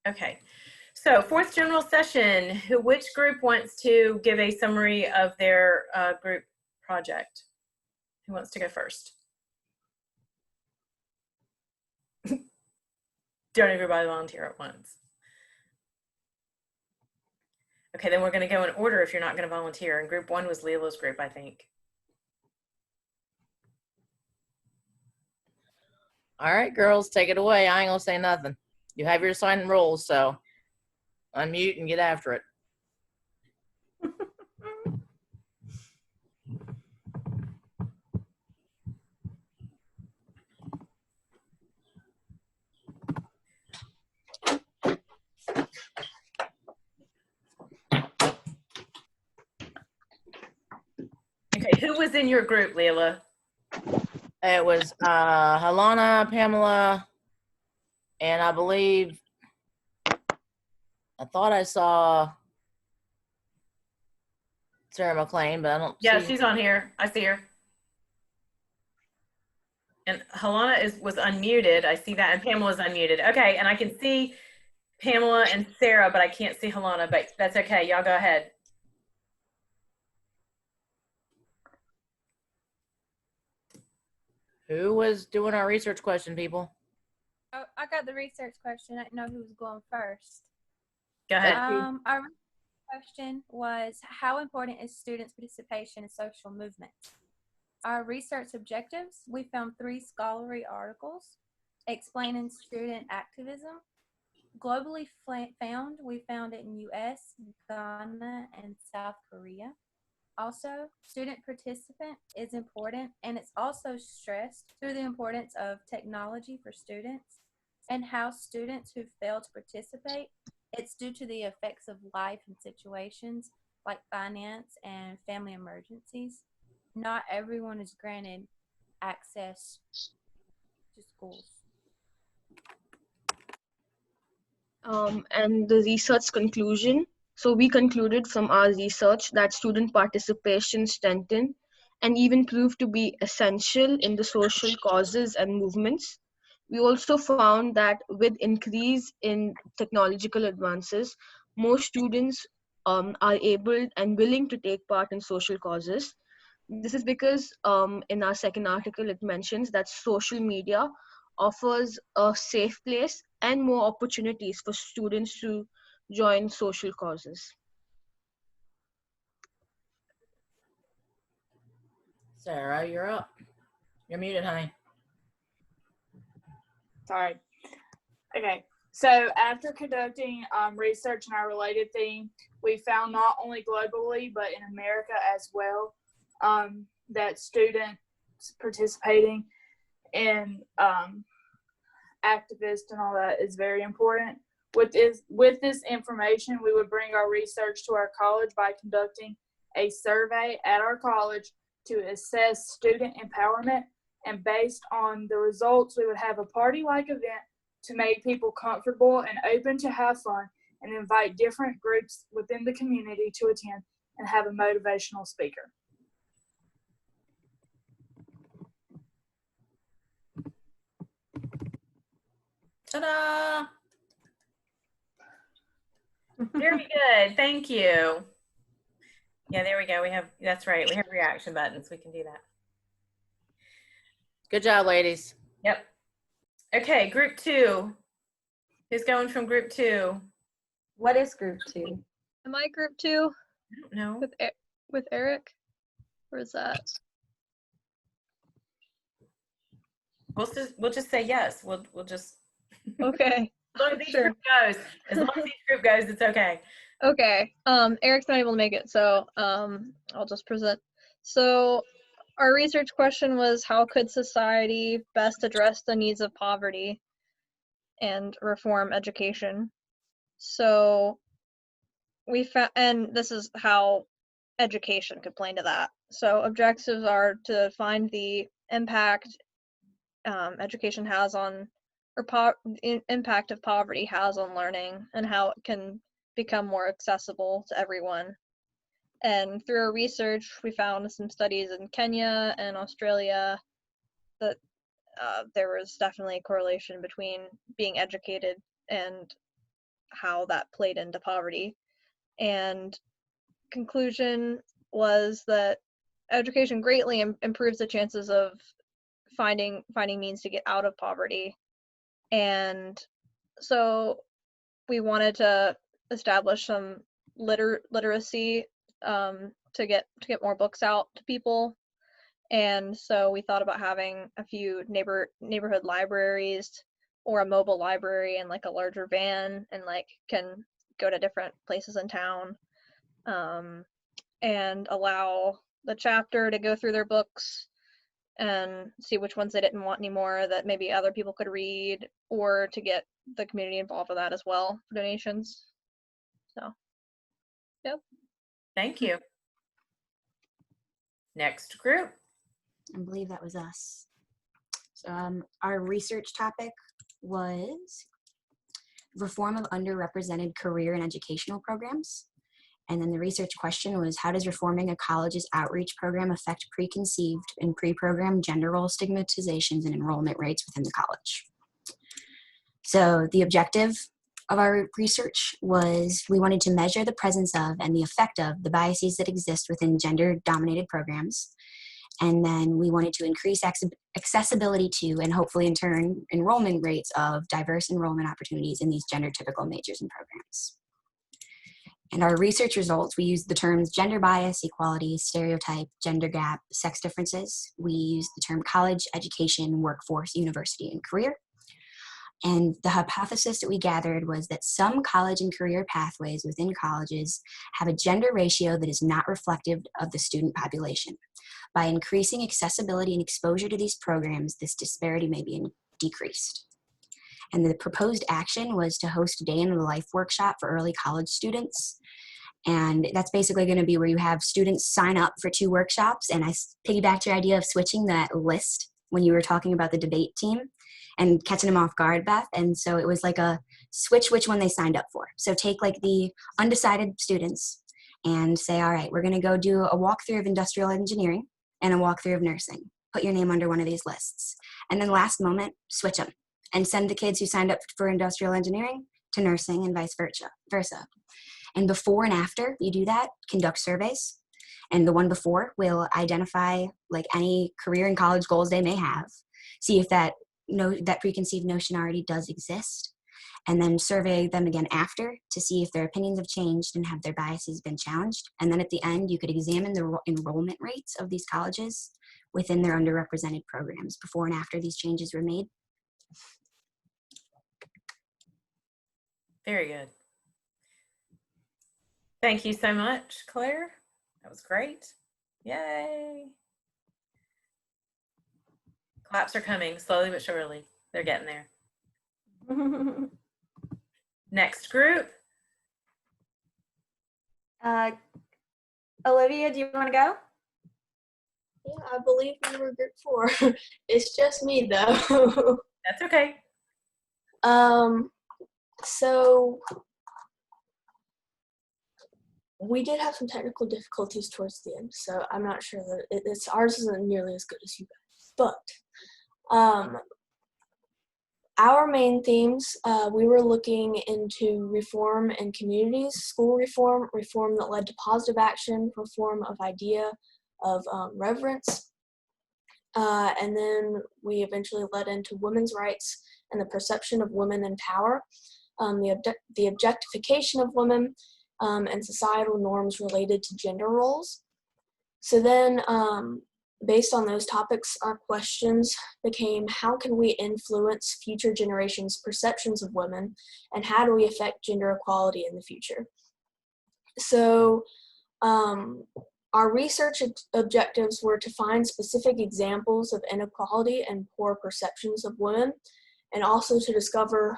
Okay. So fourth general session, which group wants to give a summary of their group project? Who wants to go first? Don't everybody volunteer at once. Okay, then we're going to go in order if you're not going to volunteer. And group one was Leila's group, I think. All right, girls, take it away. I ain't gonna say nothing. You have your assigned roles, so unmute and get after it. Okay, who was in your group, Leila? It was Helena, Pamela, and I believe I thought I saw Sarah McLean, but I don't Yeah, see. she's on here. I see her. And Helena was unmuted. I see that, and Pamela's unmuted. Okay, and I can see Pamela and Sarah, but I can't see Helena, but that's okay. Y'all go ahead. Who was doing our research question, people? Oh, I got the research question. I didn't know who was going first. Go ahead. Our question was, how important is students' participation in social movements? Our research objectives, we found 3 scholarly articles explaining student activism. Globally found, we found it in US, Ghana, and South Korea. Also, student participant is important, and it's also stressed through the importance of technology for students and how students who fail to participate, it's due to the effects of life and situations like finance and family emergencies. Not everyone is granted access to schools. And the research conclusion. So we concluded from our research that student participation strengthened and even proved to be essential in the social causes and movements. We also found that with increase in technological advances, more students are able and willing to take part in social causes. This is because in our second article, it mentions that social media offers a safe place and more opportunities for students to join social causes. Sarah, you're up. You're muted, honey. Sorry. Okay, so after conducting research in our related theme, we found not only globally, but in America as well, that students participating in activists and all that is very important. With this information, we would bring our research to our college by conducting a survey at our college to assess student empowerment. And based on the results, we would have a party-like event to make people comfortable and open to have fun, and invite different groups within the community to attend and have a motivational speaker. Ta-da! Very good. Thank you. Yeah, there we go. That's right. We have reaction buttons. We can do that. Good job, ladies. Yep. Okay, group 2. Who's going from group 2? What is group 2? Am I group 2 I don't know. with Eric? Or is that? We'll just say yes. We'll just. Okay. As long as each Sure. group goes. As long as each group goes, it's okay. Okay. Eric's not able to make it, so I'll just present. So our research question was, how could society best address the needs of poverty and reform education? So we found, and this is how education could play into that. So objectives are to find the impact education has on, or impact of poverty has on learning, and how it can become more accessible to everyone. And through our research, we found some studies in Kenya and Australia that there was definitely a correlation between being educated and how that played into poverty. And conclusion was that education greatly improves the chances of finding means to get out of poverty. And so we wanted to establish some literacy to get more books out to people. And so we thought about having a few neighborhood libraries or a mobile library in like a larger van, and like can go to different places in town, and allow the chapter to go through their books and see which ones they didn't want anymore that maybe other people could read, or to get the community involved with that as well for donations. So, yep. Thank you. Next group. I believe that was us. So our research topic was reform of underrepresented career and educational programs. And then the research question was, how does reforming a college's outreach program affect preconceived and pre-programmed gender role stigmatizations and enrollment rates within the college? So the objective of our research was we wanted to measure the presence of and the effect of the biases that exist within gender-dominated programs. And then we wanted to increase accessibility to, and hopefully in turn, enrollment rates of diverse enrollment opportunities in these gender-typical majors and programs. And our research results, we used the terms gender bias, equality, stereotype, gender gap, sex differences. We used the term college, education, workforce, university, and career. And the hypothesis that we gathered was that some college and career pathways within colleges have a gender ratio that is not reflective of the student population. By increasing accessibility and exposure to these programs, this disparity may be decreased. And the proposed action was to host a day in the life workshop for early college students. And that's basically going to be where you have students sign up for 2 workshops. And I piggybacked your idea of switching that list when you were talking about the debate team and catching them off guard, Beth. And so it was like a switch which one they signed up for. So take like the undecided students and say, all right, we're going to go do a walkthrough of industrial engineering and a walkthrough of nursing. Put your name under one of these lists. And then last moment, switch them and send the kids who signed up for industrial engineering to nursing and vice versa. And before and after you do that, conduct surveys. And the one before will identify like any career and college goals they may have, see if that preconceived notion already does exist, and then survey them again after to see if their opinions have changed and have their biases been challenged. And then at the end, you could examine the enrollment rates of these colleges within their underrepresented programs before and after these changes were made. Very good. Thank you so much, Claire. That was great. Yay. Claps are coming slowly but surely. They're getting there. Next group. Olivia, do you want to go? Yeah, I believe we were group 4. It's just me though. That's okay. So we did have some technical difficulties towards the end, so I'm not sure that ours isn't nearly as good as you guys. But our main themes, we were looking into reform in communities, school reform, reform that led to positive action, reform of idea of reverence, and then we eventually led into women's rights and the perception of women in power, the objectification of women, and societal norms related to gender roles. So then, based on those topics, our questions became, how can we influence future generations' perceptions of women, and how do we affect gender equality in the future? So our research objectives were to find specific examples of inequality and poor perceptions of women, and also to discover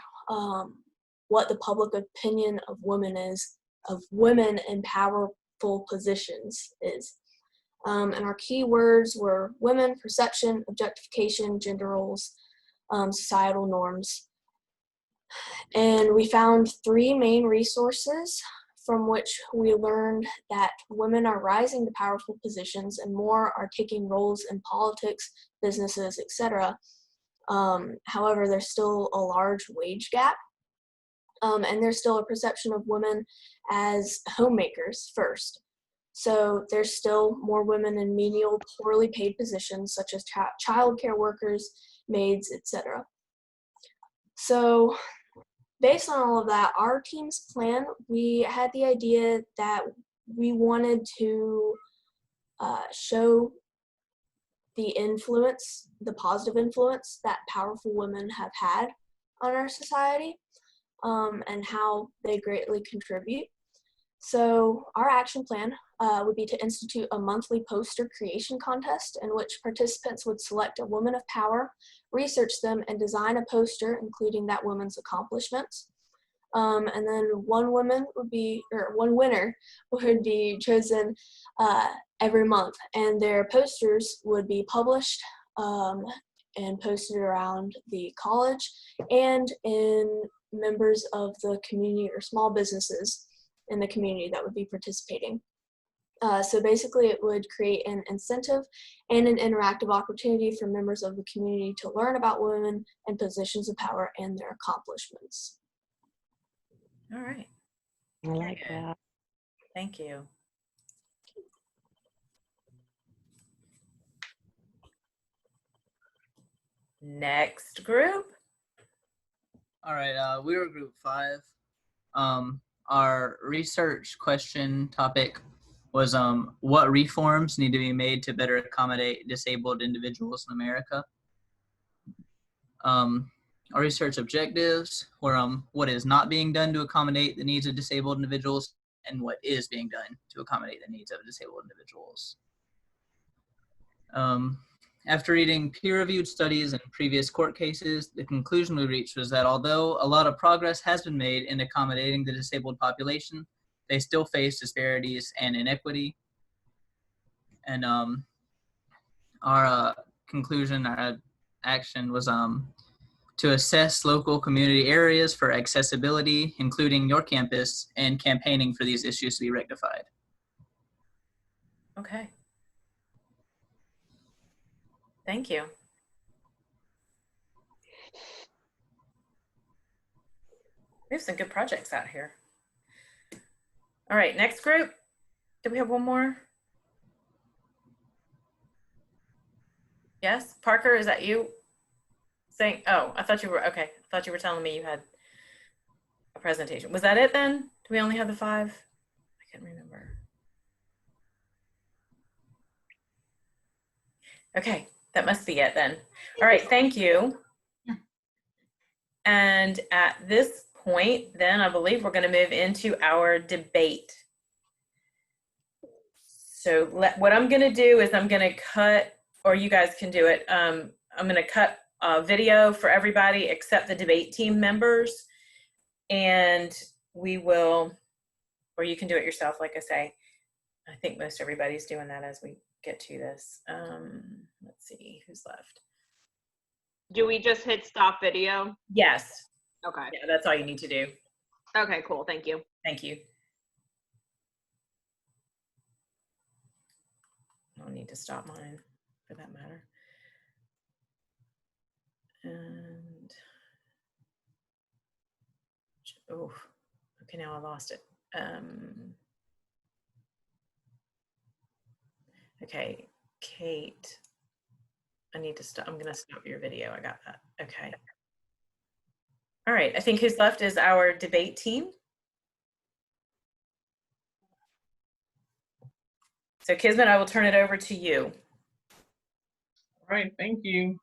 what the public opinion of women is, of women in powerful positions is. And our key words were women, perception, objectification, gender roles, societal norms. And we found 3 main resources from which we learned that women are rising to powerful positions and more are taking roles in politics, businesses, etc. However, there's still a large wage gap. And there's still a perception of women as homemakers first. So there's still more women in menial, poorly paid positions such as childcare workers, maids, etc. So based on all of that, our team's plan, we had the idea that we wanted to show the influence, the positive influence that powerful women have had on our society, and how they greatly contribute. So our action plan would be to institute a monthly poster creation contest in which participants would select a woman of power, research them, and design a poster including that woman's accomplishments. And then one winner would be chosen every month, and their posters would be published and posted around the college and in members of the community or small businesses in the community that would be participating. So basically it would create an incentive and an interactive opportunity for members of the community to learn about women in positions of power and their accomplishments. All right. I like Very good. that. Thank you. Next group. All right, we were group 5. Our research question topic was what reforms need to be made to better accommodate disabled individuals in America. Our research objectives were what is not being done to accommodate the needs of disabled individuals and what is being done to accommodate the needs of disabled individuals. After reading peer-reviewed studies and previous court cases, the conclusion we reached was that although a lot of progress has been made in accommodating the disabled population, they still face disparities and inequity. And our conclusion, our action was to assess local community areas for accessibility, including your campus, and campaigning for these issues to be rectified. Okay. Thank you. We have some good projects out here. All right, next group. Do we have one more? Yes, Parker, is that you saying, oh, I thought you were, okay. I thought you were telling me you had a presentation. Was that it then? Do we only have the 5? I can't remember. Okay, that must be it then. All right, thank you. And at this point, then I believe we're going to move into our debate. So what I'm going to do is I'm going to cut, or you guys can do it. I'm going to cut a video for everybody except the debate team members. And we will, or you can do it yourself, like I say. I think most everybody's doing that as we get to this. Let's see who's left. Do we just hit stop video? Yes. Okay. Yeah, that's all you need to do. Okay, cool. Thank you. Thank you. I don't need to stop mine for that matter. And oh, okay, now I lost it. Okay, Kate, I need to stop. I'm gonna stop your video. I got that. Okay. All right, I think who's left is our debate team. So Kismet, I will turn it over to you. All right, thank you.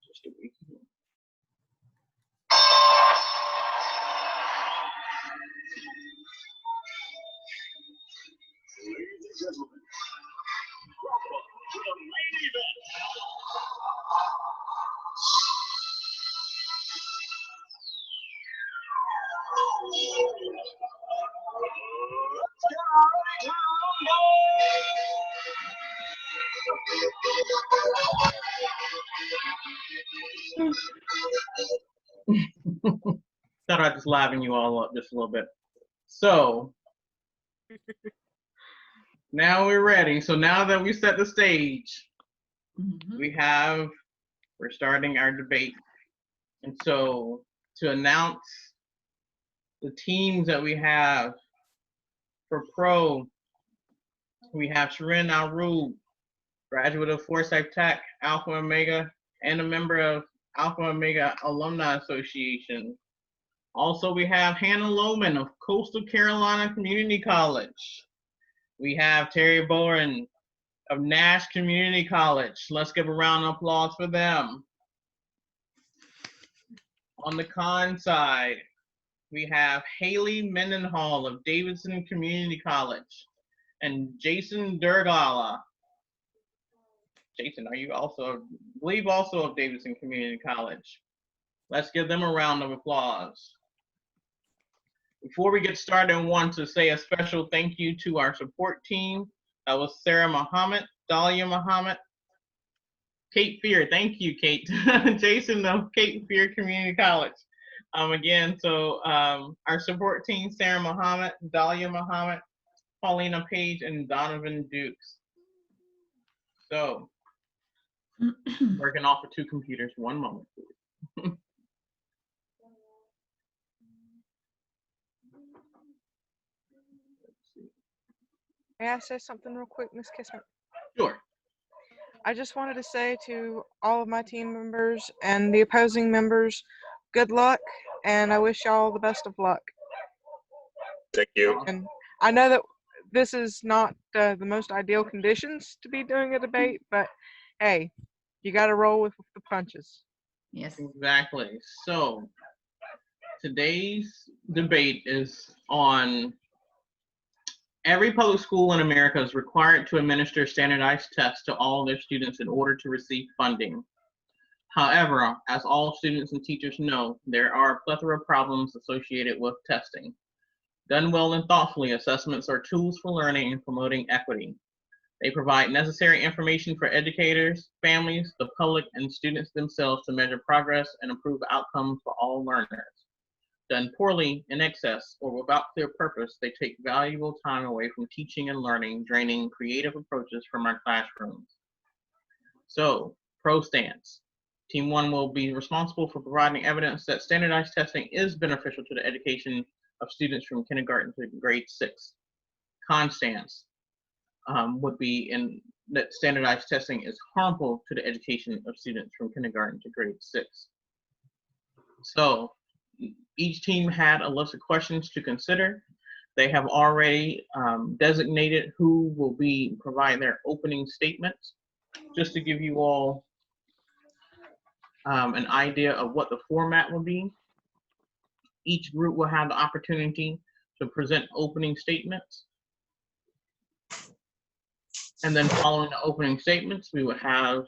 Just a week. Ladies and gentlemen, welcome to the main event. Thought I'd just liven you all up just a little bit. So now we're ready. So now that we set the stage, we're starting our debate. And so to announce the teams that we have for pro. We have Shirin Arub, graduate of Forsyth Tech, Alpha Omega, and a member of Alpha Omega Alumni Association. Also, we have Hannah Lohman of Coastal Carolina Community College. We have Terry Boren of Nash Community College. Let's give a round of applause for them. On the con side, we have Haley Mendenhall of Davidson Community College and Jason Durgala. Jason, are you also, I believe also of Davidson Community College? Let's give them a round of applause. Before we get started, I want to say a special thank you to our support team. That was Sarah Muhammad, Dahlia Muhammad, Kate Fear, thank you, Kate. Jason of Kate Fear Community College. Our support team, Sarah Muhammad, Dahlia Muhammad, Paulina Page, and Donovan Dukes. So, working off of 2 computers, one moment, please. May I say something real quick, Ms. Kissman? Sure. I just wanted to say to all of my team members and the opposing members, good luck, and I wish y'all the best of luck. Thank you. And I know that this is not the most ideal conditions to be doing a debate, but hey, you got to roll with the punches. Yes. Exactly. So, today's debate is on every public school in America is required to administer standardized tests to all their students in order to receive funding. However, as all students and teachers know, there are a plethora of problems associated with testing. Done well and thoughtfully, assessments are tools for learning and promoting equity. They provide necessary information for educators, families, the public, and students themselves to measure progress and improve outcomes for all learners. Done poorly, in excess, or without clear purpose, they take valuable time away from teaching and learning, draining creative approaches from our classrooms. So, pro stance. Team 1 will be responsible for providing evidence that standardized testing is beneficial to the education of students from kindergarten to grade 6. Con stance would be in that standardized testing is harmful to the education of students from kindergarten to grade 6. So, each team had a list of questions to consider. They have already designated who will be providing their opening statements. Just to give you all an idea of what the format will be, each group will have the opportunity to present opening statements. And then following the opening statements, we will have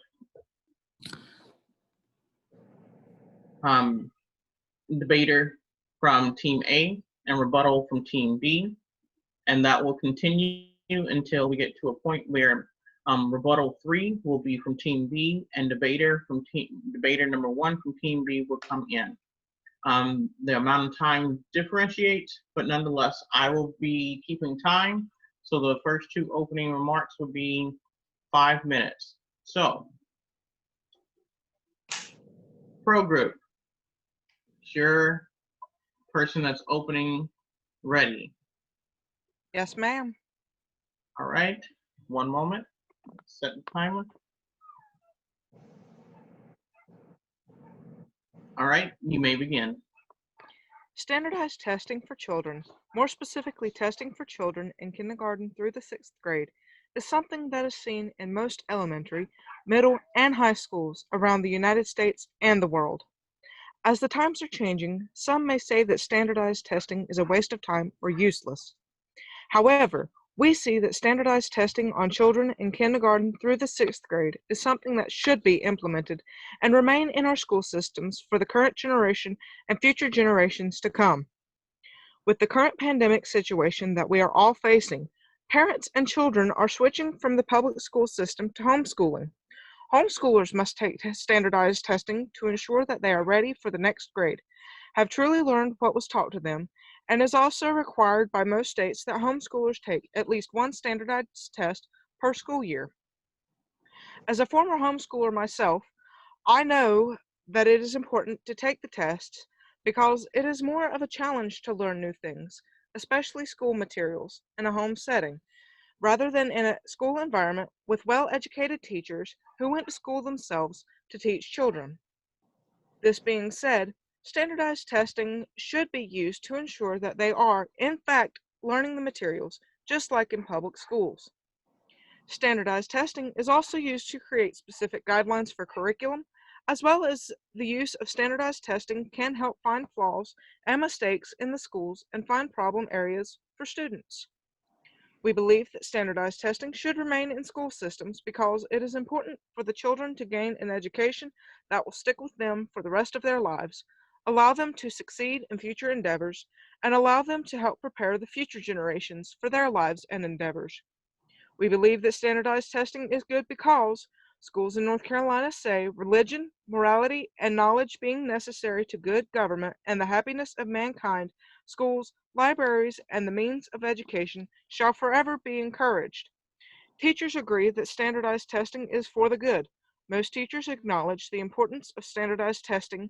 debater from Team A and rebuttal from Team B, and that will continue until we get to a point where rebuttal 3 will be from Team B, and debater number 1 from Team B will come in. The amount of time differentiates, but nonetheless, I will be keeping time. So the first 2 opening remarks will be 5 minutes. So, pro group. Your person that's opening ready. Yes, ma'am. All right, one moment. Set the timer. All right, you may begin. Standardized testing for children, more specifically testing for children in kindergarten through the 6th grade, is something that is seen in most elementary, middle, and high schools around the United States and the world. As the times are changing, some may say that standardized testing is a waste of time or useless. However, we see that standardized testing on children in kindergarten through the 6th grade is something that should be implemented and remain in our school systems for the current generation and future generations to come. With the current pandemic situation that we are all facing, parents and children are switching from the public school system to homeschooling. Homeschoolers must take standardized testing to ensure that they are ready for the next grade, have truly learned what was taught to them, and is also required by most states that homeschoolers take at least one standardized test per school year. As a former homeschooler myself, I know that it is important to take the tests because it is more of a challenge to learn new things, especially school materials, in a home setting, rather than in a school environment with well-educated teachers who went to school themselves to teach children. This being said, standardized testing should be used to ensure that they are, in fact, learning the materials, just like in public schools. Standardized testing is also used to create specific guidelines for curriculum, as well as the use of standardized testing can help find flaws and mistakes in the schools and find problem areas for students. We believe that standardized testing should remain in school systems because it is important for the children to gain an education that will stick with them for the rest of their lives, allow them to succeed in future endeavors, and allow them to help prepare the future generations for their lives and endeavors. We believe that standardized testing is good because schools in North Carolina say religion, morality, and knowledge being necessary to good government and the happiness of mankind, schools, libraries, and the means of education shall forever be encouraged. Teachers agree that standardized testing is for the good. Most teachers acknowledge the importance of standardized testing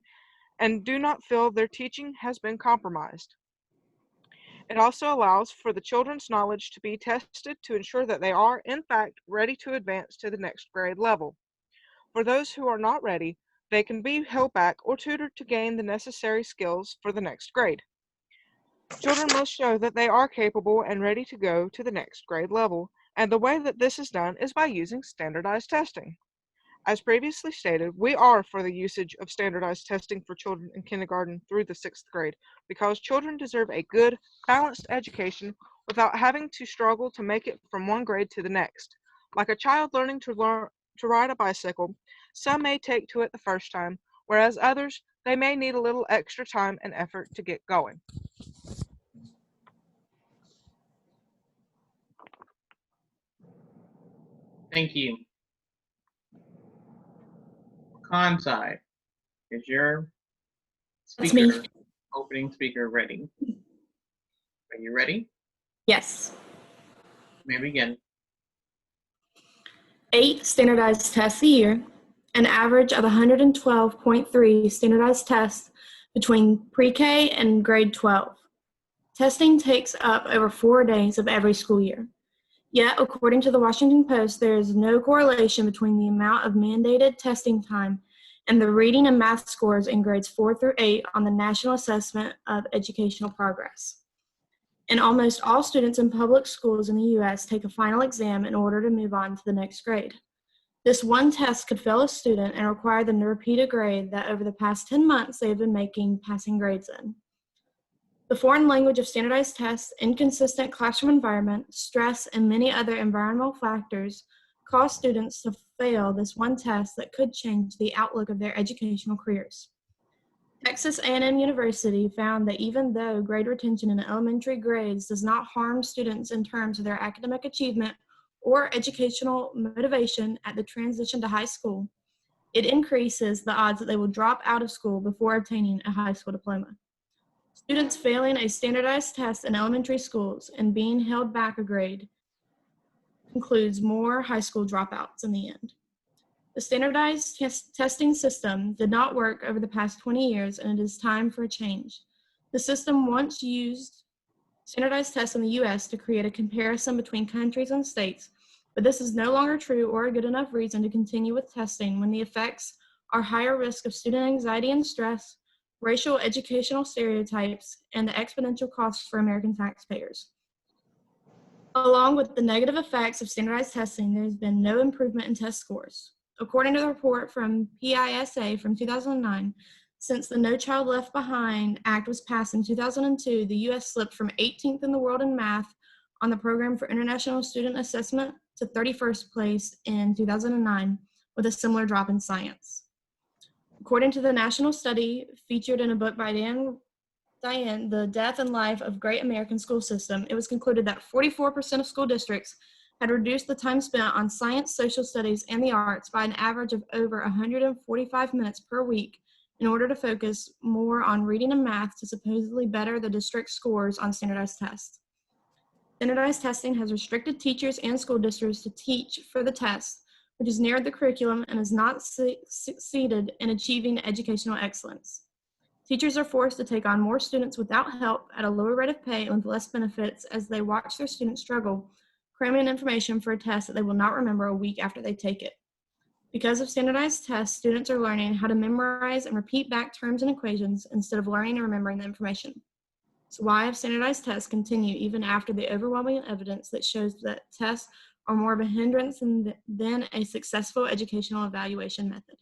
and do not feel their teaching has been compromised. It also allows for the children's knowledge to be tested to ensure that they are, in fact, ready to advance to the next grade level. For those who are not ready, they can be held back or tutored to gain the necessary skills for the next grade. Children must show that they are capable and ready to go to the next grade level, and the way that this is done is by using standardized testing. As previously stated, we are for the usage of standardized testing for children in kindergarten through the 6th grade because children deserve a good, balanced education without having to struggle to make it from one grade to the next. Like a child learning to ride a bicycle, some may take to it the first time, whereas others, they may need a little extra time and effort to get going. Thank you. Kansai, is your speaker, opening speaker ready? Are you ready? Yes. May begin. 8 standardized tests a year, an average of 112.3 standardized tests between pre-K and grade 12. Testing takes up over 4 days of every school year. Yet, according to the Washington Post, there is no correlation between the amount of mandated testing time and the reading and math scores in grades 4 through 8 on the National Assessment of Educational Progress. And almost all students in public schools in the U.S. take a final exam in order to move on to the next grade. This one test could fail a student and require them to repeat a grade that over the past 10 months they have been making passing grades in. The foreign language of standardized tests, inconsistent classroom environment, stress, and many other environmental factors cause students to fail this one test that could change the outlook of their educational careers. Texas A&M University found that even though grade retention in elementary grades does not harm students in terms of their academic achievement or educational motivation at the transition to high school, it increases the odds that they will drop out of school before obtaining a high school diploma. Students failing a standardized test in elementary schools and being held back a grade includes more high school dropouts in the end. The standardized testing system did not work over the past 20 years, and it is time for a change. The system once used standardized tests in the U.S. to create a comparison between countries and states, but this is no longer true or a good enough reason to continue with testing when the effects are higher risk of student anxiety and stress, racial educational stereotypes, and the exponential costs for American taxpayers. Along with the negative effects of standardized testing, there has been no improvement in test scores. According to the report from PISA from 2009, since the No Child Left Behind Act was passed in 2002, the U.S. slipped from 18th in the world in math on the Program for International Student Assessment to 31st place in 2009, with a similar drop in science. According to the national study featured in a book by Diane, The Death and Life of Great American School System, it was concluded that 44% of school districts had reduced the time spent on science, social studies, and the arts by an average of over 145 minutes per week in order to focus more on reading and math to supposedly better the district scores on standardized tests. Standardized testing has restricted teachers and school districts to teach for the test, which has narrowed the curriculum and has not succeeded in achieving educational excellence. Teachers are forced to take on more students without help at a lower rate of pay and with less benefits as they watch their students struggle, cramming information for a test that they will not remember a week after they take it. Because of standardized tests, students are learning how to memorize and repeat back terms and equations instead of learning and remembering the information. So why have standardized tests continue even after the overwhelming evidence that shows that tests are more of a hindrance than a successful educational evaluation method?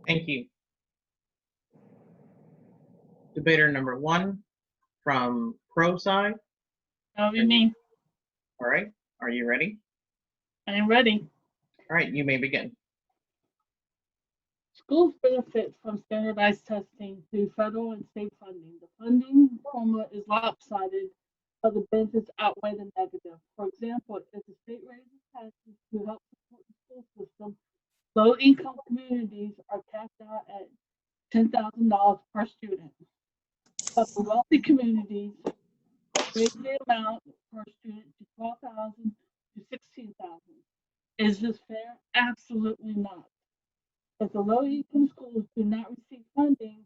Thank you. Debater number 1 from pro side. That'll be me. All right, are you ready? I am ready. All right, you may begin. Schools benefit from standardized testing through federal and state funding. The funding formula is lopsided, but the benefits outweigh the negative. For example, if the state raises taxes to help support the school system, low-income communities are capped out at $10,000 per student. But the wealthy communities raise the amount per student to $12,000 to $16,000. Is this fair? Absolutely not. If the low-income schools do not receive funding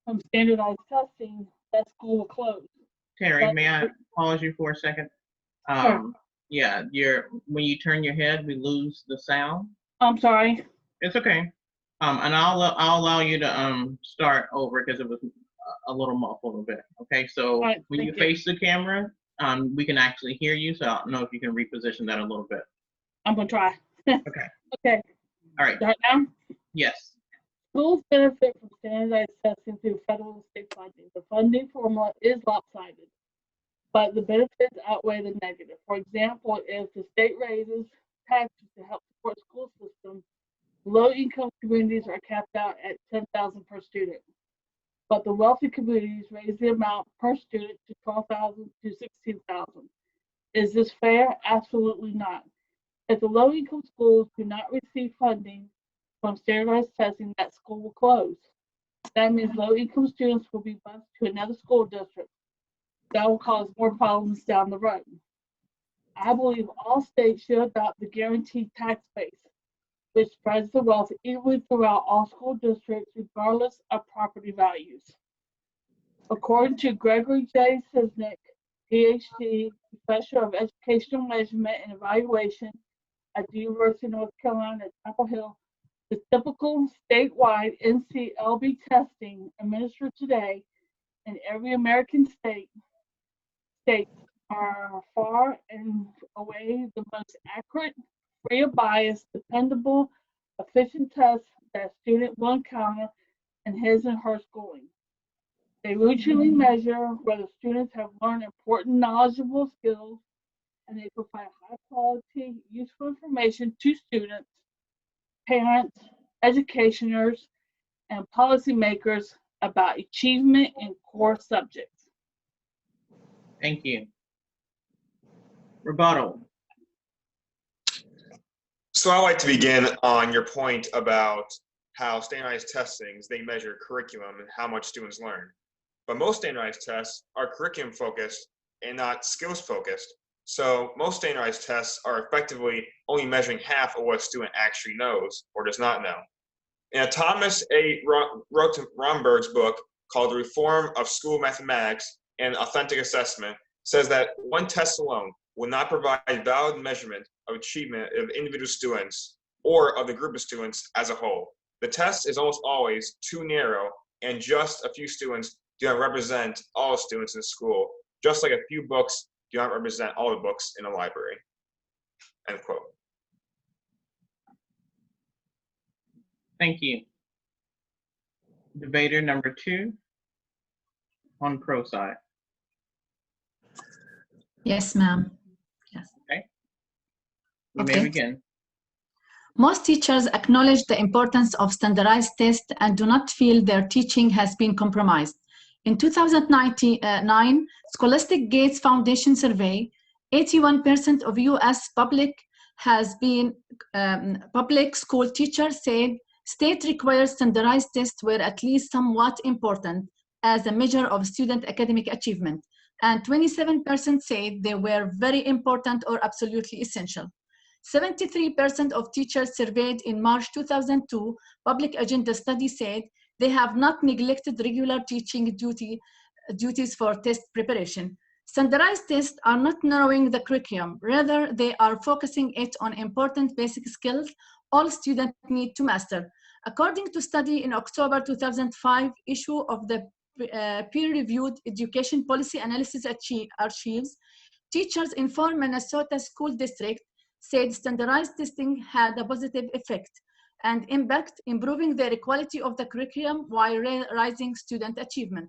from standardized testing, that school will close. Terry, may I pause you for a second? Sure. Yeah, when you turn your head, we lose the sound. I'm sorry. It's okay. And I'll allow you to start over because it was a little muffled a bit. Okay, so right, when you thank you. face the camera, we can actually hear you. So I don't know if you can reposition that a little bit. I'm gonna try. Okay. Okay. All right. Right now? Yes. Schools benefit from standardized testing through federal and state funding. The funding formula is lopsided, but the benefits outweigh the negative. For example, if the state raises taxes to help support school system, low-income communities are capped out at $10,000 per student. But the wealthy communities raise the amount per student to $12,000 to $16,000. Is this fair? Absolutely not. If the low-income schools do not receive funding from standardized testing, that school will close. That means low-income students will be bused to another school district. That will cause more problems down the road. I believe all states should adopt the guaranteed tax base, which spreads the wealth evenly throughout all school districts, regardless of property values. According to Gregory J. Sisnick, PhD, Professor of Educational Measurement and Evaluation at the University of North Carolina at Chapel Hill, the typical statewide NCLB testing administered today in every American state are far and away the most accurate, free of bias, dependable, efficient tests that a student will encounter in his and her schooling. They routinely measure whether students have learned important knowledgeable skills, and they provide high quality, useful information to students, parents, educationers, and policymakers about achievement in core subjects. Thank you. Rebuttal. So I'd like to begin on your point about how standardized testings, they measure curriculum and how much students learn. But most standardized tests are curriculum focused and not skills focused. So most standardized tests are effectively only measuring half of what a student actually knows or does not know. In a Thomas A. Romberg's book called The Reform of School Mathematics and Authentic Assessment says that one test alone will not provide valid measurement of achievement of individual students or of the group of students as a whole. The test is almost always too narrow, and just a few students do not represent all students in school, just like a few books do not represent all the books in a library. End quote. Thank you. Debater number 2 on pro side. Yes, ma'am. Yes. Okay. You may begin. Most teachers acknowledge the importance of standardized tests and do not feel their teaching has been compromised. In 2009 Scholastic Gates Foundation survey, 81% of U.S. public school teachers said state required standardized tests were at least somewhat important as a measure of student academic achievement, and 27% said they were very important or absolutely essential. 73% of teachers surveyed in March 2002 public agenda study said they have not neglected regular teaching duties for test preparation. Standardized tests are not narrowing the curriculum. Rather, they are focusing it on important basic skills all students need to master. According to study in October 2005 issue of the peer-reviewed Education Policy Analysis Archives, teachers in 4 Minnesota school districts said standardized testing had a positive effect and impact, improving the quality of the curriculum while raising student achievement.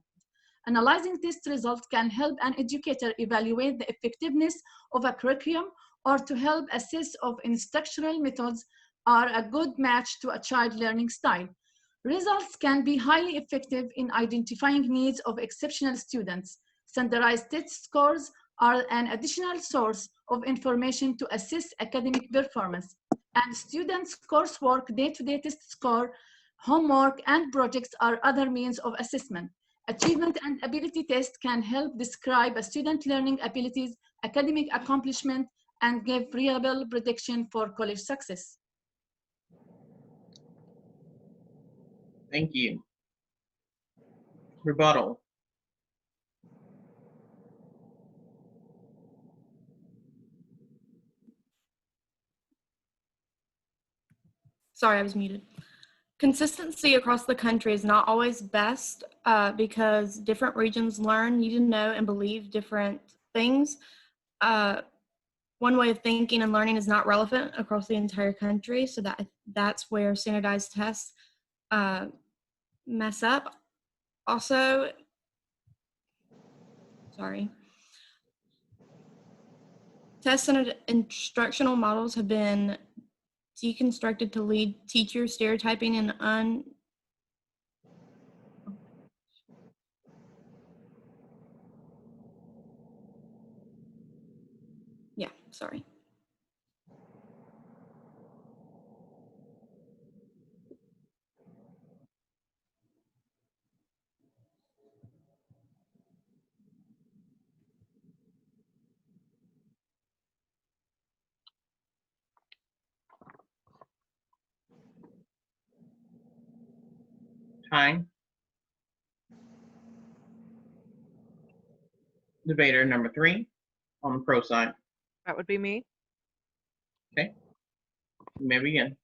Analyzing test results can help an educator evaluate the effectiveness of a curriculum or to help assess if instructional methods are a good match to a child's learning style. Results can be highly effective in identifying needs of exceptional students. Standardized test scores are an additional source of information to assess academic performance, and students' coursework, day-to-day test score, homework, and projects are other means of assessment. Achievement and ability tests can help describe a student's learning abilities, academic accomplishment, and give reliable prediction for college success. Thank you. Rebuttal. Sorry, I was muted. Consistency across the country is not always best because different regions learn, need to know, and believe different things. One way of thinking and learning is not relevant across the entire country, so that's where standardized tests mess up. Also, tests and instructional models have been deconstructed to lead teacher stereotyping and Time. Debater number 3 on the pro side. That would be me. Okay. You may begin.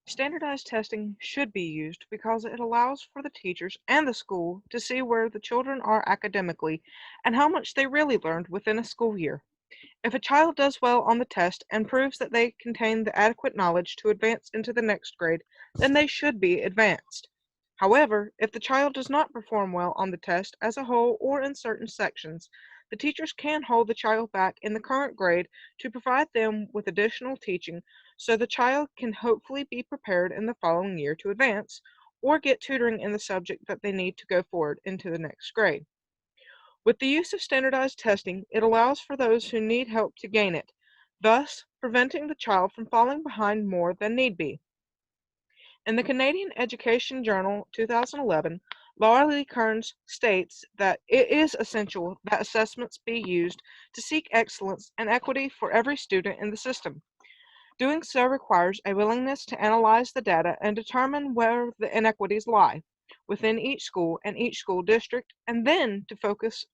Standardized testing should be used because it allows for the teachers and the school to see where the children are academically and how much they really learned within a school year. If a child does well on the test and proves that they contain the adequate knowledge to advance into the next grade, then they should be advanced. However, if the child does not perform well on the test as a whole or in certain sections, the teachers can hold the child back in the current grade to provide them with additional teaching so the child can hopefully be prepared in the following year to advance or get tutoring in the subject that they need to go forward into the next grade. With the use of standardized testing, it allows for those who need help to gain it, thus preventing the child from falling behind more than need be. In the Canadian Education Journal 2011, Laura Lee Kearns states that it is essential that assessments be used to seek excellence and equity for every student in the system. Doing so requires a willingness to analyze the data and determine where the inequities lie within each school and each school district, and then to focus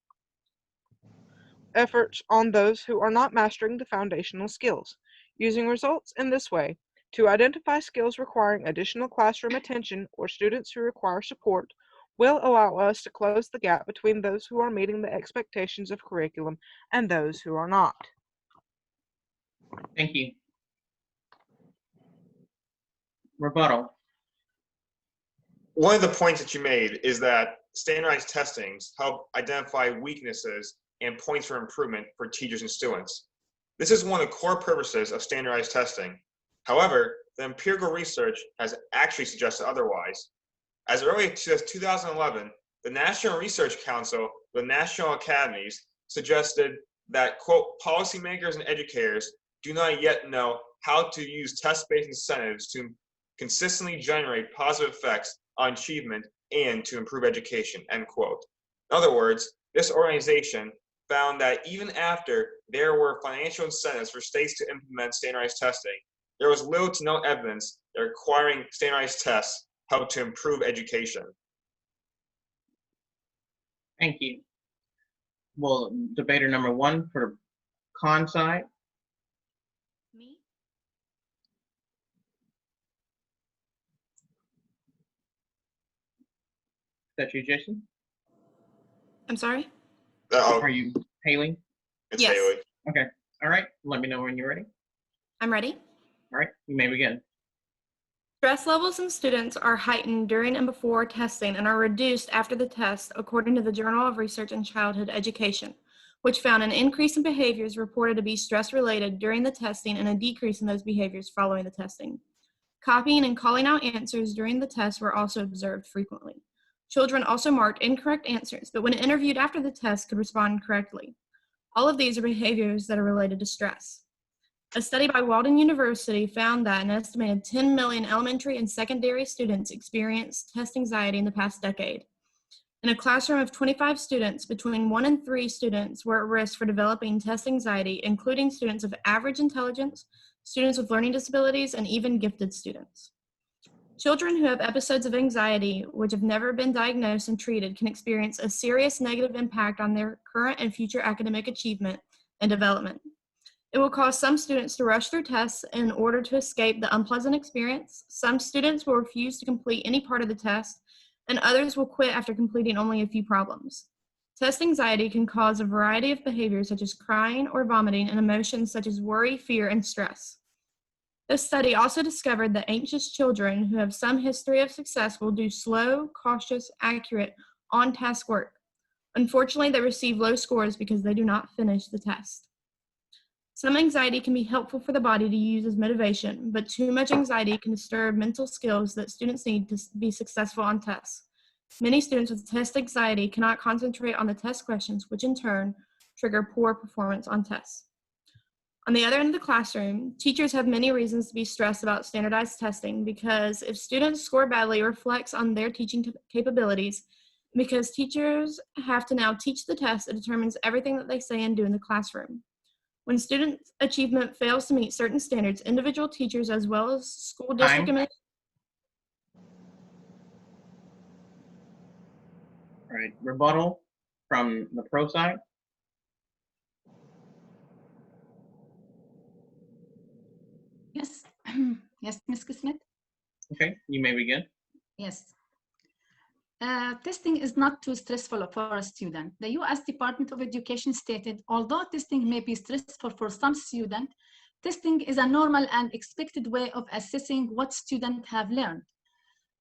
efforts on those who are not mastering the foundational skills. Using results in this way to identify skills requiring additional classroom attention or students who require support will allow us to close the gap between those who are meeting the expectations of curriculum and those who are not. Thank you. Rebuttal. One of the points that you made is that standardized testings help identify weaknesses and points for improvement for teachers and students. This is one of the core purposes of standardized testing. However, the empirical research has actually suggested otherwise. As early as 2011, the National Research Council, the National Academies, suggested that, quote, policymakers and educators do not yet know how to use test-based incentives to consistently generate positive effects on achievement and to improve education, end quote. In other words, this organization found that even after there were financial incentives for states to implement standardized testing, there was little to no evidence that requiring standardized tests helped to improve education. Thank you. Well, debater number 1 for con side. Me? Is that you, Jason? I'm sorry? Are you Haley? It's Yes. Haley. Okay. All right. Let me know when you're ready. I'm ready. All right. You may begin. Stress levels in students are heightened during and before testing and are reduced after the test, according to the Journal of Research in Childhood Education, which found an increase in behaviors reported to be stress-related during the testing and a decrease in those behaviors following the testing. Copying and calling out answers during the test were also observed frequently. Children also marked incorrect answers, but when interviewed after the test could respond correctly. All of these are behaviors that are related to stress. A study by Walden University found that an estimated 10 million elementary and secondary students experienced test anxiety in the past decade. In a classroom of 25 students, between 1 and 3 students were at risk for developing test anxiety, including students of average intelligence, students with learning disabilities, and even gifted students. Children who have episodes of anxiety, which have never been diagnosed and treated, can experience a serious negative impact on their current and future academic achievement and development. It will cause some students to rush through tests in order to escape the unpleasant experience. Some students will refuse to complete any part of the test, and others will quit after completing only a few problems. Test anxiety can cause a variety of behaviors such as crying or vomiting and emotions such as worry, fear, and stress. This study also discovered that anxious children who have some history of success will do slow, cautious, accurate, on-task work. Unfortunately, they receive low scores because they do not finish the test. Some anxiety can be helpful for the body to use as motivation, but too much anxiety can disturb mental skills that students need to be successful on tests. Many students with test anxiety cannot concentrate on the test questions, which in turn trigger poor performance on tests. On the other end of the classroom, teachers have many reasons to be stressed about standardized testing because if students score badly, it reflects on their teaching capabilities. Because teachers have to now teach the test, it determines everything that they say and do in the classroom. When student achievement fails to meet certain standards, individual teachers as well as school district administrators. All right. Rebuttal from the pro side. Yes. Yes, Ms. Smith? Okay. You may begin. Yes. Testing is not too stressful for a student. The U.S. Department of Education stated, although testing may be stressful for some students, testing is a normal and expected way of assessing what students have learned.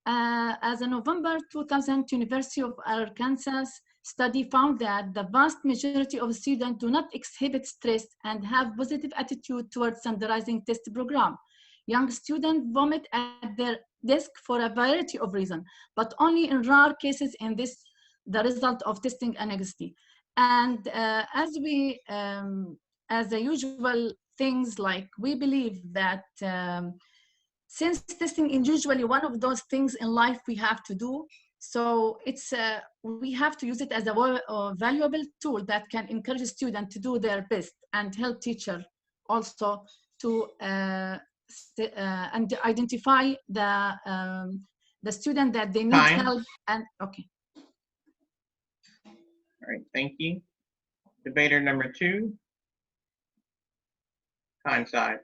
As a November 2000 University of Arkansas study found that the vast majority of students do not exhibit stress and have positive attitude towards standardizing test program. Young students vomit at their desk for a variety of reasons, but only in rare cases in this the result of testing anxiety. And as the usual things, like we believe that since testing is usually one of those things in life we have to do, so it's we have to use it as a valuable tool that can encourage students to do their best and help teacher also to and identify the student that they need Time. help. And okay. All right. Thank you. Debater number 2. Time side.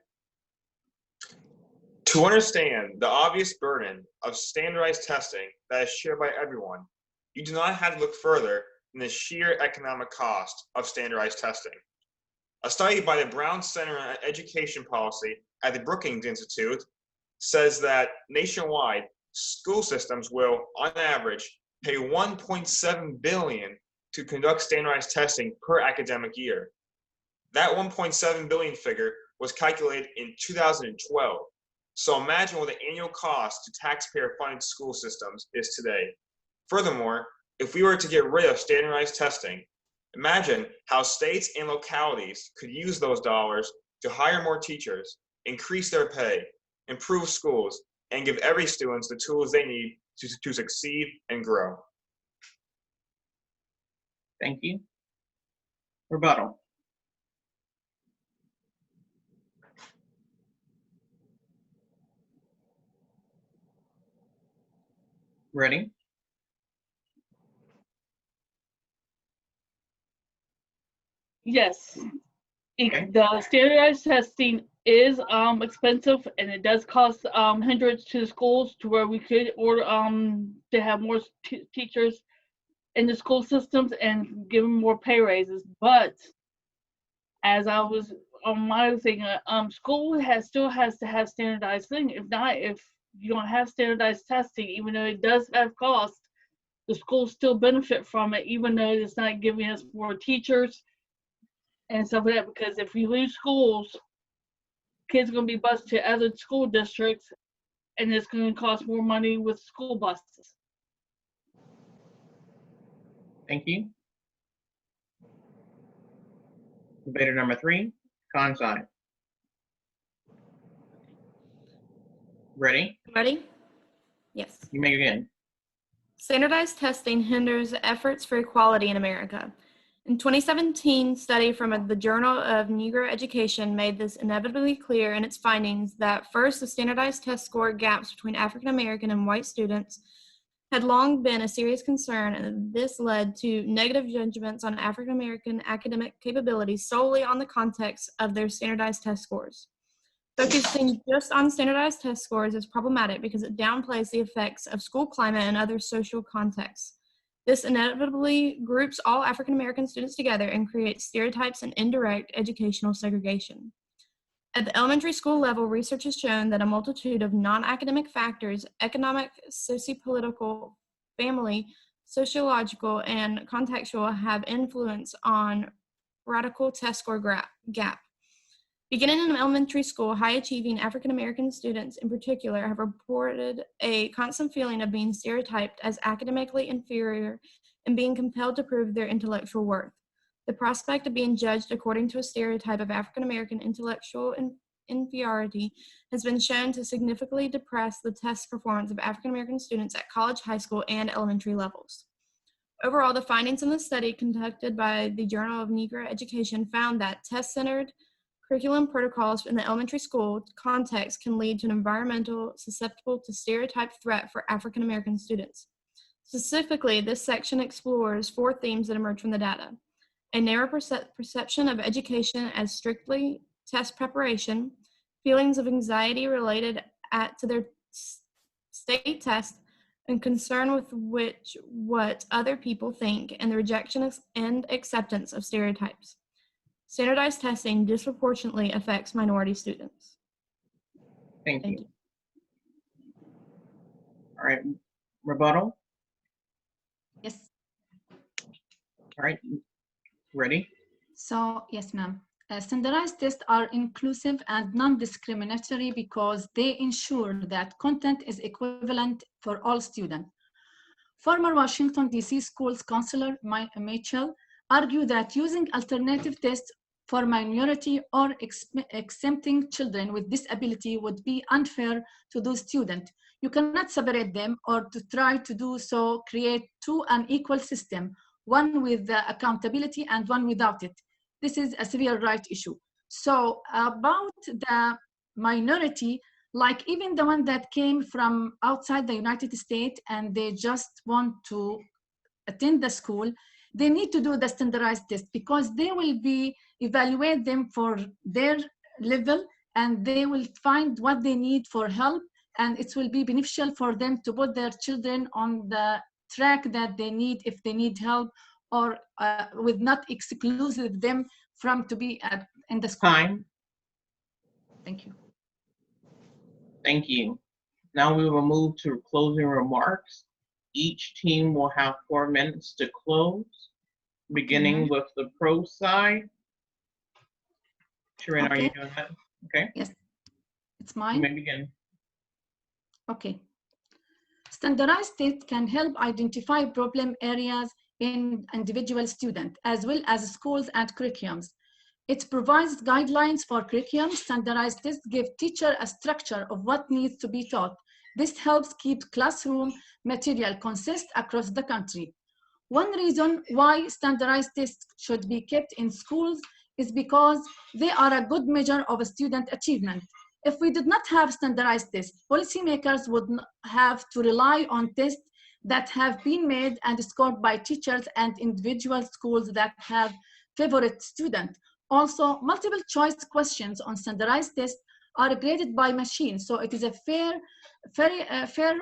To understand the obvious burden of standardized testing that is shared by everyone, you do not have to look further than the sheer economic cost of standardized testing. A study by the Brown Center on Education Policy at the Brookings Institute says that nationwide, school systems will, on average, pay $1.7 billion to conduct standardized testing per academic year. That $1.7 billion figure was calculated in 2012. So imagine what the annual cost to taxpayer-funded school systems is today. Furthermore, if we were to get rid of standardized testing, imagine how states and localities could use those dollars to hire more teachers, increase their pay, improve schools, and give every student the tools they need to succeed and grow. Thank you. Rebuttal. Ready? Yes. The standardized testing is expensive, and it does cost hundreds to the schools, to where we could order to have more teachers in the school systems and give them more pay raises. But as I was on my thing, school still has to have standardized thing. If not, if you don't have standardized testing, even though it does have cost, the schools still benefit from it, even though it's not giving us more teachers and stuff like that. Because if we lose schools, kids are going to be bused to other school districts, and it's going to cost more money with school buses. Thank you. Debater number 3, Kansai. Ready? Ready? Yes. You may begin. Standardized testing hinders efforts for equality in America. In 2017, study from the Journal of Negro Education made this inevitably clear in its findings that first, the standardized test score gaps between African American and white students had long been a serious concern, and this led to negative judgments on African American academic capabilities solely on the context of their standardized test scores. Focusing just on standardized test scores is problematic because it downplays the effects of school climate and other social contexts. This inevitably groups all African American students together and creates stereotypes and indirect educational segregation. At the elementary school level, research has shown that a multitude of non-academic factors, economic, sociopolitical, family, sociological, and contextual, have influence on radical test score gap. Beginning in elementary school, high-achieving African American students in particular have reported a constant feeling of being stereotyped as academically inferior and being compelled to prove their intellectual worth. The prospect of being judged according to a stereotype of African American intellectual inferiority has been shown to significantly depress the test performance of African American students at college, high school, and elementary levels. Overall, the findings in the study conducted by the Journal of Negro Education found that test-centered curriculum protocols in the elementary school context can lead to an environmental susceptible to stereotype threat for African American students. Specifically, this section explores 4 themes that emerge from the data: a narrow perception of education as strictly test preparation, feelings of anxiety related to their state test, and concern with what other people think, and the rejection and acceptance of stereotypes. Standardized testing disproportionately affects minority students. Thank you. All right, rebuttal? Yes. All right, ready? So, yes, ma'am. Standardized tests are inclusive and non-discriminatory because they ensure that content is equivalent for all students. Former Washington, D.C. Schools Counselor Mitchell argued that using alternative tests for minority or exempting children with disability would be unfair to those students. You cannot separate them, or to try to do so create 2 unequal systems, one with the accountability and one without it. This is a civil rights issue. So about the minority, like even the one that came from outside the United States and they just want to attend the school, they need to do the standardized test because they will be evaluate them for their level, and they will find what they need for help, and it will be beneficial for them to put their children on the track that they need if they need help, or with not exclusive them from to be in the school. Time. Thank you. Thank you. Now we will move to closing remarks. Each team will have 4 minutes to close, beginning with the pro side. Shireen, are you doing that? Okay. Yes, it's mine. You may begin. Okay. Standardized tests can help identify problem areas in individual students, as well as schools and curriculums. It provides guidelines for curriculum. Standardized tests give teachers a structure of what needs to be taught. This helps keep classroom material consistent across the country. One reason why standardized tests should be kept in schools is because they are a good measure of student achievement. If we did not have standardized tests, policymakers would have to rely on tests that have been made and scored by teachers and individual schools that have favorite student. Also, multiple choice questions on standardized tests are graded by machine, so it is a fair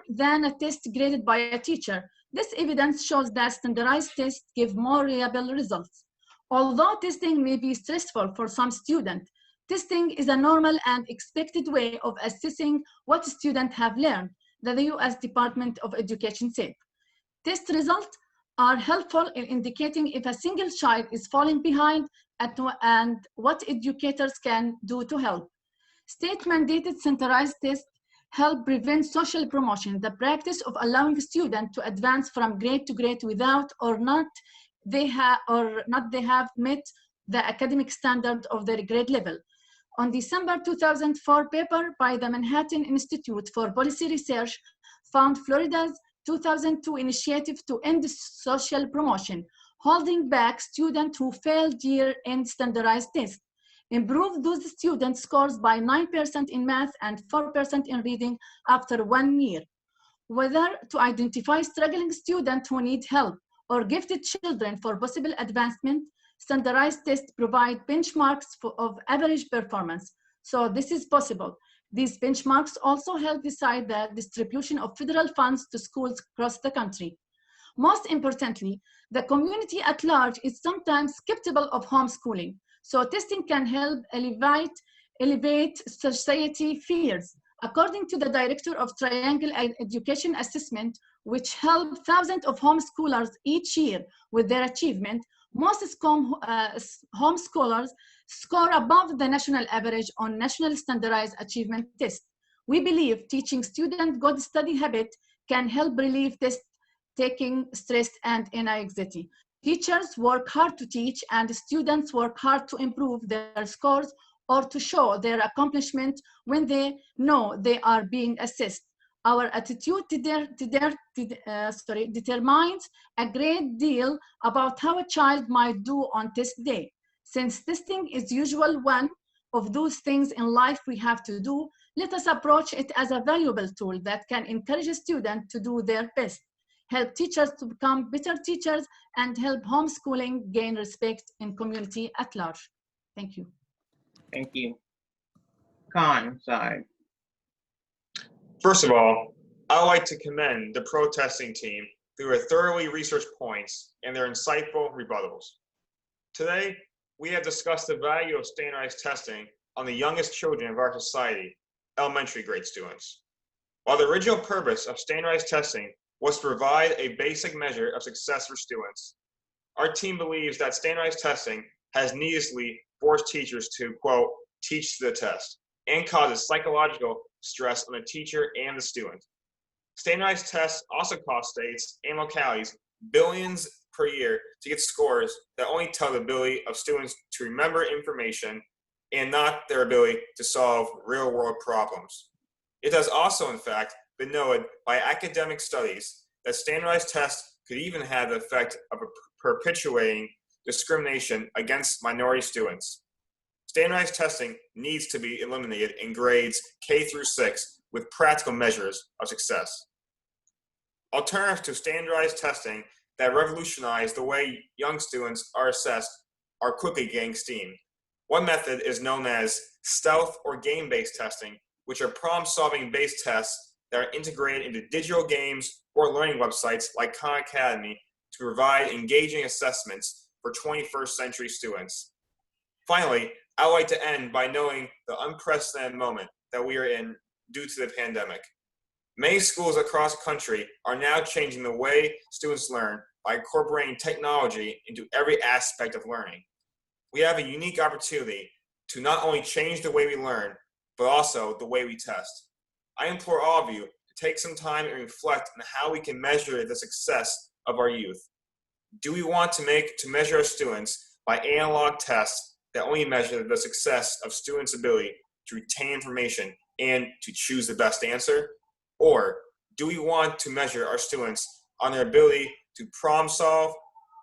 than a test graded by a teacher. This evidence shows that standardized tests give more reliable results. Although testing may be stressful for some students, testing is a normal and expected way of assessing what students have learned, the U.S. Department of Education said. Test results are helpful in indicating if a single child is falling behind and what educators can do to help. State-mandated centralized tests help prevent social promotion, the practice of allowing students to advance from grade to grade without or not they have met the academic standard of their grade level. On December 2004 paper by the Manhattan Institute for Policy Research found Florida's 2002 initiative to end social promotion, holding back students who failed year-end standardized tests, improved those students' scores by 9% in math and 4% in reading after 1 year. Whether to identify struggling students who need help or gifted children for possible advancement, standardized tests provide benchmarks of average performance. So this is possible. These benchmarks also help decide the distribution of federal funds to schools across the country. Most importantly, the community at large is sometimes skeptical of homeschooling. So testing can help elevate society fears. According to the director of Triangle Education Assessment, which helps thousands of homeschoolers each year with their achievement, most homeschoolers score above the national average on National Standardized Achievement Test. We believe teaching students good study habit can help relieve test-taking stress and anxiety. Teachers work hard to teach and students work hard to improve their scores or to show their accomplishment when they know they are being assessed. Our attitude determines a great deal about how a child might do on test day. Since testing is usually one of those things in life we have to do, let us approach it as a valuable tool that can encourage a student to do their best, help teachers to become better teachers, and help homeschooling gain respect in community at large. Thank you. Thank you. Khan side. First of all, I would like to commend the protesting team through their thoroughly researched points and their insightful rebuttals. Today, we have discussed the value of standardized testing on the youngest children of our society, elementary grade students. While the original purpose of standardized testing was to provide a basic measure of success for students, our team believes that standardized testing has needlessly forced teachers to, quote, teach to the test, and causes psychological stress on the teacher and the student. Standardized tests also cost states and localities billions per year to get scores that only tell the ability of students to remember information and not their ability to solve real-world problems. It has also, in fact, been noted by academic studies that standardized tests could even have the effect of perpetuating discrimination against minority students. Standardized testing needs to be eliminated in grades K through 6 with practical measures of success. Alternatives to standardized testing that revolutionize the way young students are assessed are quickly gaining steam. One method is known as stealth or game-based testing, which are problem-solving based tests that are integrated into digital games or learning websites like Khan Academy to provide engaging assessments for 21st century students. Finally, I would like to end by noting the unprecedented moment that we are in due to the pandemic. Many schools across the country are now changing the way students learn by incorporating technology into every aspect of learning. We have a unique opportunity to not only change the way we learn, but also the way we test. I implore all of you to take some time and reflect on how we can measure the success of our youth. Do we want to measure our students by analog tests that only measure the success of students' ability to retain information and to choose the best answer? Or do we want to measure our students on their ability to problem solve,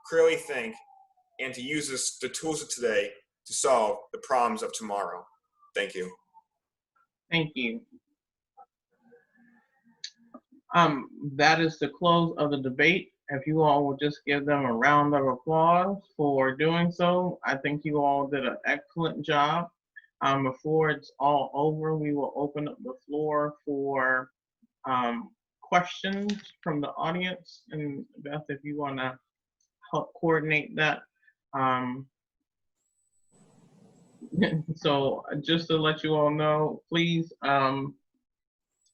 clearly think, and to use the tools of today to solve the problems of tomorrow? Thank you. Thank you. That is the close of the debate. If you all will just give them a round of applause for doing so, I think you all did an excellent job. Before it's all over, we will open up the floor for questions from the audience. And Beth, if you want to help coordinate that. So just to let you all know, please,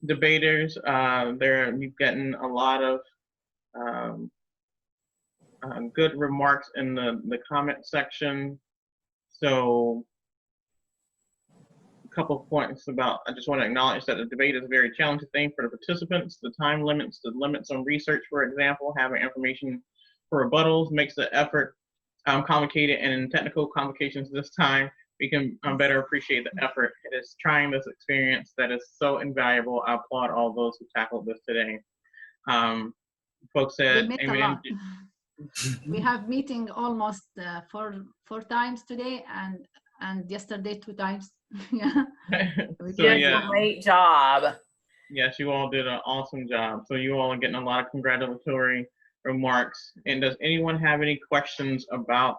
debaters, you've gotten a lot of good remarks in the comment section. So a couple of points I just want to acknowledge that the debate is a very challenging thing for the participants. The time limits, the limits on research, for example, having information for rebuttals makes the effort complicated, and in technical complications this time, we can better appreciate the effort. It is trying this experience that is so invaluable. I applaud all those who tackled this today. Folks said, we have meeting almost four times today, and yesterday 2 times. Yeah. So, yeah. Great job. Yes, you all did an awesome job. So you all are getting a lot of congratulatory remarks. And does anyone have any questions about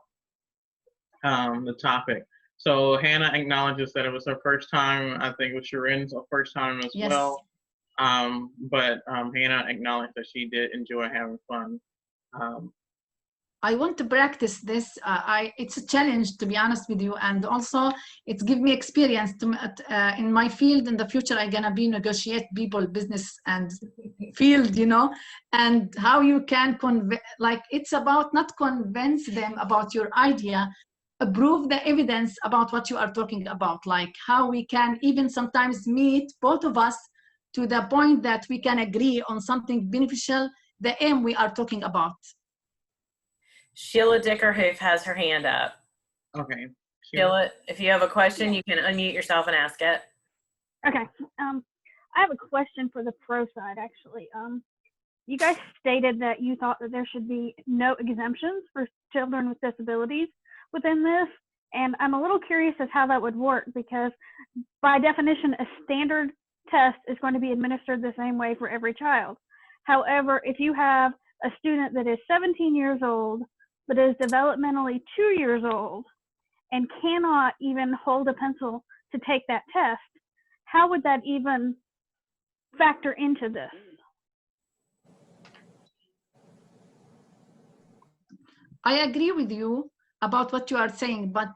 the topic? So Hannah acknowledges that it was her first time. I think it was Sharon's first time as well. But Hannah acknowledged that she did enjoy having fun. I want to practice this. It's a challenge, to be honest with you, and also it's give me experience in my field. In the future, I'm gonna be negotiate people, business and field, and how you can it's about not convince them about your idea, prove the evidence about what you are talking about, like how we can even sometimes meet both of us to the point that we can agree on something beneficial, the aim we are talking about. Sheila Dickerhoof has her hand up. Okay. Sheila, if you have a question, you can unmute yourself and ask it. Okay. I have a question for the pro side, actually. You guys stated that you thought that there should be no exemptions for children with disabilities within this. And I'm a little curious as how that would work, because by definition, a standard test is going to be administered the same way for every child. However, if you have a student that is 17 years old, but is developmentally 2 years old and cannot even hold a pencil to take that test, how would that even factor into this? I agree with you about what you are saying, but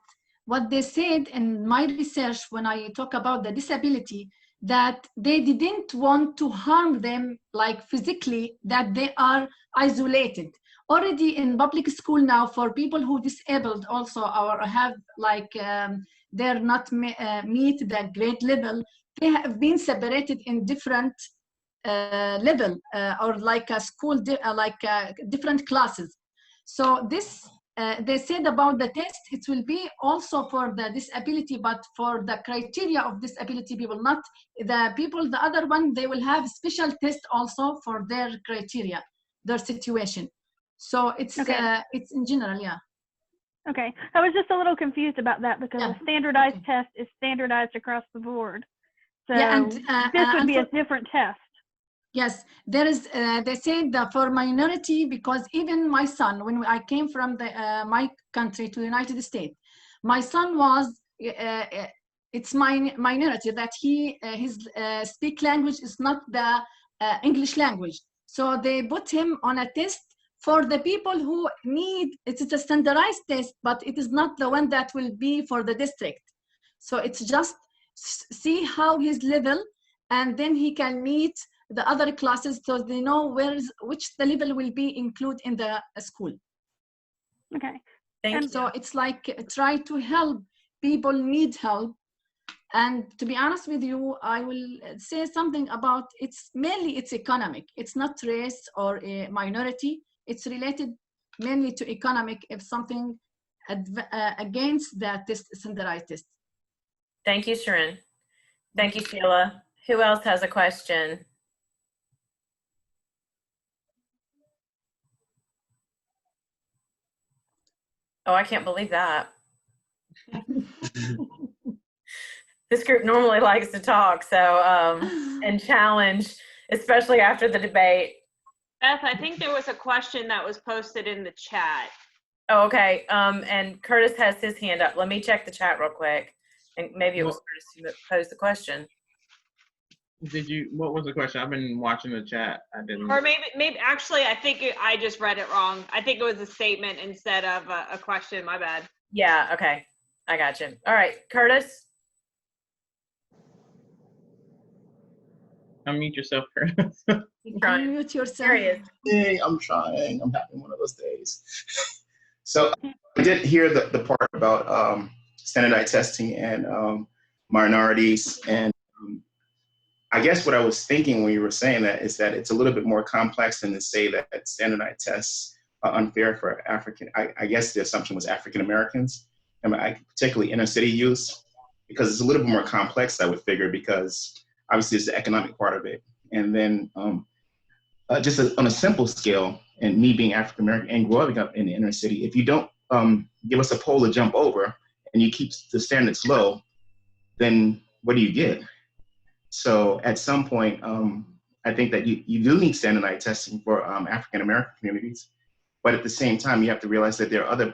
what they said in my research when I talk about the disability, that they didn't want to harm them like physically, that they are isolated. Already in public school now, for people who disabled also or have they're not meet the grade level, they have been separated in different level or like a school, different classes. So this, they said about the test, it will be also for the disability, but for the criteria of disability people, not the people, the other one, they will have special test also for their criteria, their situation. So it's it's in general, yeah. Okay, I was just a little confused about that because a standardized test is standardized across the board. So this would be a different test. Yes, there is. They said that for minority, because even my son, when I came from my country to the United States, my son was. It's minority that his speak language is not the English language. So they put him on a test for the people who need. It's a standardized test, but it is not the one that will be for the district. So it's just see how his level, and then he can meet the other classes, so they know which the level will be included in the school. Okay. And so it's like try to help people need help. And to be honest with you, I will say something about it's mainly it's economic. It's not race or a minority. It's related mainly to economic. If something against that test, standardized test. Thank you, Sharon. Thank you, Sheila. Who else has a question? Oh, I can't believe that. This group normally likes to talk, so and challenge especially after the debate. Beth, I think there was a question that was posted in the chat. Oh, okay. And Curtis has his hand up. Let me check the chat real quick. And maybe it was Curtis who posed the question. What was the question? I've been watching the chat. I didn't. Or maybe actually, I think I just read it wrong. I think it was a statement instead of a question. My bad. Yeah, okay. I got you. All right, Curtis. Unmute yourself, Curtis. Unmute yourself. There he is. Hey, I'm trying. I'm having one of those days. So I did hear the part about standardized testing and minorities. And I guess what I was thinking when you were saying that is that it's a little bit more complex than to say that standardized tests are unfair for I guess the assumption was African Americans, and particularly inner city youth, because it's a little bit more complex, I would figure, because obviously it's the economic part of it. And then just on a simple scale, and me being African American and growing up in the inner city, if you don't give us a pole to jump over and you keep the standards low, then what do you get? So at some point, I think that you do need standardized testing for African American communities, but at the same time, you have to realize that there are other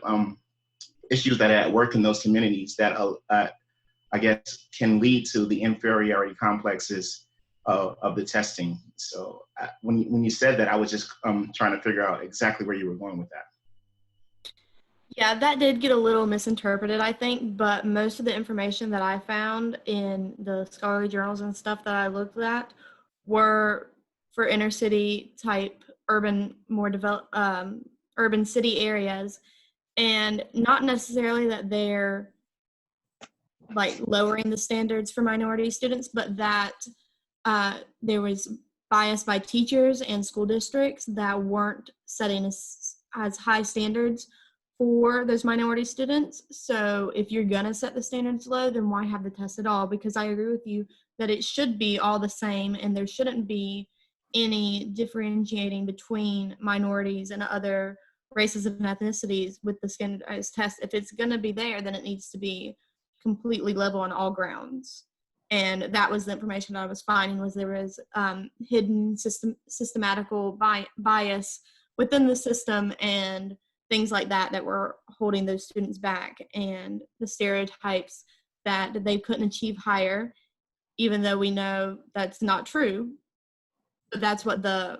issues that are at work in those communities that I guess can lead to the inferiority complexes of the testing. So when you said that, I was just trying to figure out exactly where you were going with that. Yeah, that did get a little misinterpreted, I think, but most of the information that I found in the scholarly journals and stuff that I looked at were for inner city type urban, more developed, urban city areas, and not necessarily that they're like lowering the standards for minority students, but that there was bias by teachers and school districts that weren't setting as high standards for those minority students. So if you're gonna set the standards low, then why have the test at all? Because I agree with you that it should be all the same and there shouldn't be any differentiating between minorities and other races and ethnicities with the standardized test. If it's gonna be there, then it needs to be completely level on all grounds. And that was the information that I was finding, was there was hidden systematical bias within the system and things like that were holding those students back, and the stereotypes that they couldn't achieve higher, even though we know that's not true. But that's what those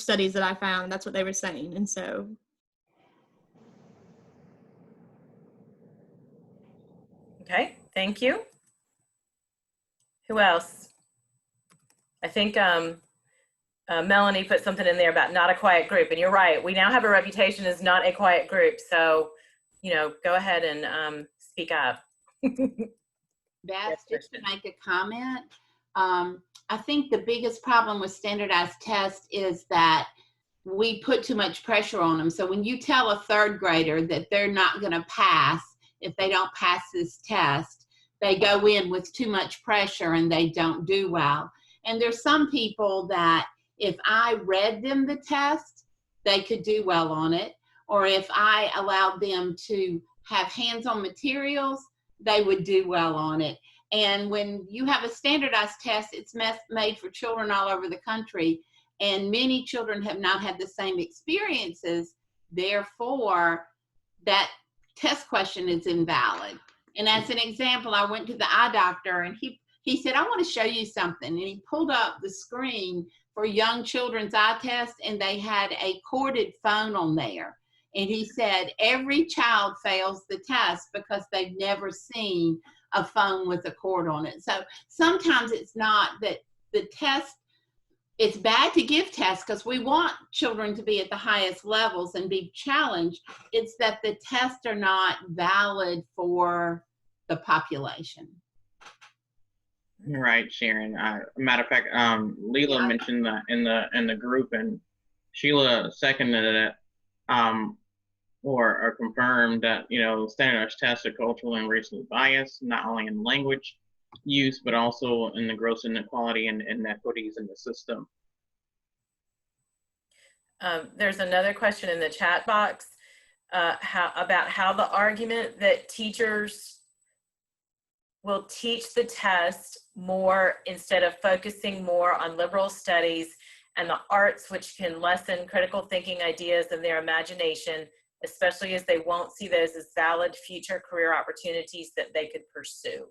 studies that I found, that's what they were saying. And so Okay, thank you. Who else? I think Melanie put something in there about not a quiet group, and you're right. We now have a reputation as not a quiet group. So, go ahead and speak up. Beth, just to make a comment, I think the biggest problem with standardized tests is that we put too much pressure on them. So when you tell a third grader that they're not going to pass if they don't pass this test, they go in with too much pressure and they don't do well. And there's some people that if I read them the test, they could do well on it. Or if I allowed them to have hands-on materials, they would do well on it. And when you have a standardized test, it's made for children all over the country. And many children have not had the same experiences. Therefore, that test question is invalid. And as an example, I went to the eye doctor and he said, I want to show you something. And he pulled up the screen for young children's eye test, and they had a corded phone on there. And he said, every child fails the test because they've never seen a phone with a cord on it. So sometimes it's not that the test, it's bad to give tests because we want children to be at the highest levels and be challenged. It's that the tests are not valid for the population. Right, Sharon. Matter of fact, Leela mentioned that in the group, and Sheila seconded it, or confirmed that standardized tests are culturally and racially biased, not only in language use but also in the gross inequality and inequities in the system. There's another question in the chat box about how the argument that teachers will teach the test more instead of focusing more on liberal studies and the arts, which can lessen critical thinking ideas and their imagination, especially as they won't see those as valid future career opportunities that they could pursue.